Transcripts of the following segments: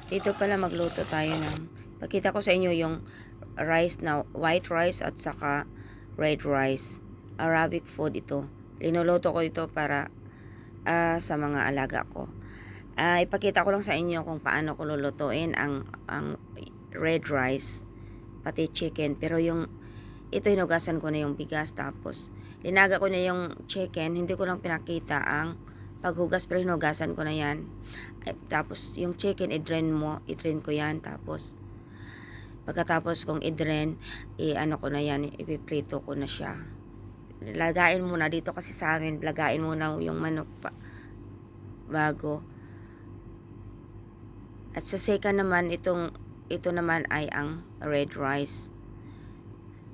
Dito pala magluto tayo ng, pakita ko sa inyo yung rice na white rice at saka red rice. Arabic food ito. Linuluto ko ito para sa mga alaga ko. Ipakita ko lang sa inyo kung paano ko lulutuin ang red rice pati chicken. Pero yung ito hinugasan ko na yung bigas, tapos linaga ko na yung chicken. Hindi ko lang pinakita ang paghugas, pero hinugasan ko na yan. Tapos yung chicken i-drain ko yan. Tapos pagkatapos kong i-drain, ano ko na yan, ipiprito ko na siya. Lagain muna dito kasi sa amin, lagain muna yung manok pa bago. At sa second naman, ito naman ay ang red rice.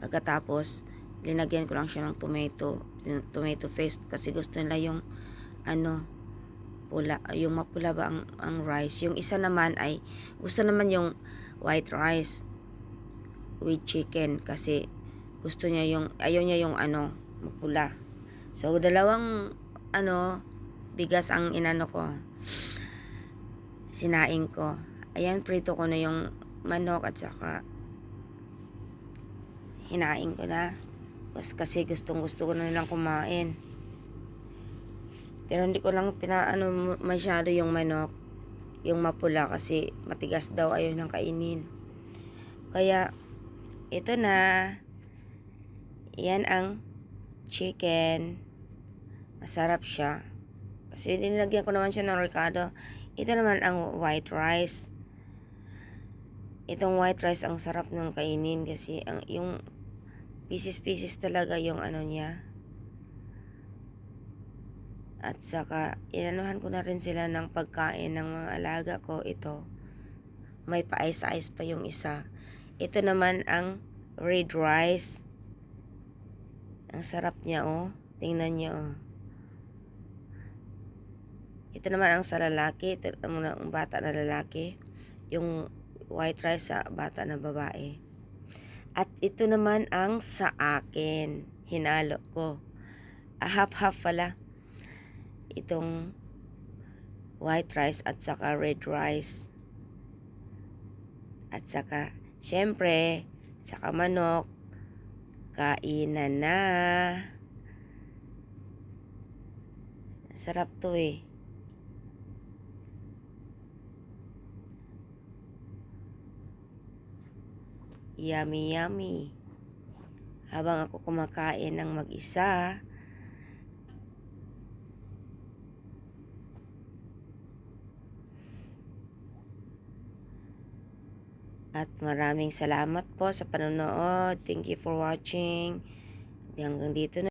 Pagkatapos linagyan ko lang siya ng tomato paste, kasi gusto nila yung pula, yung mapula ba ang rice. Yung isa naman ay gusto naman yung white rice with chicken, kasi gusto niya ayaw niya yung mapula. So dalawang bigas ang sinaing ko. Ayan, prito ko na yung manok at saka hinaing ko na. Kasi gusto ko na nilang kumain. Pero hindi ko lang masyado yung manok, yung mapula, kasi matigas daw, ayaw nang kainin. Kaya ito na. Yan ang chicken. Masarap siya. Kasi nilagyan ko naman siya ng ricado. Ito naman ang white rice. Itong white rice ang sarap ng kainin, kasi yung pieces talaga yung niya. At saka inanuhan ko na rin sila ng pagkain ng mga alaga ko. Ito, may pa-ice pa yung isa. Ito naman ang red rice. Ang sarap niya, oh. Tingnan niyo, oh. Ito naman ang sa lalaki. Ito ang bata na lalaki. Yung white rice sa bata na babae. At ito naman ang sa akin. Hinalo ko. Half-half pala. Itong white rice at saka red rice. At saka, syempre, saka manok. Kainan na. Sarap to eh. Yummy, yummy. Habang ako kumakain ng mag-isa, at maraming salamat po sa panonood. Thank you for watching. Hanggang dito na.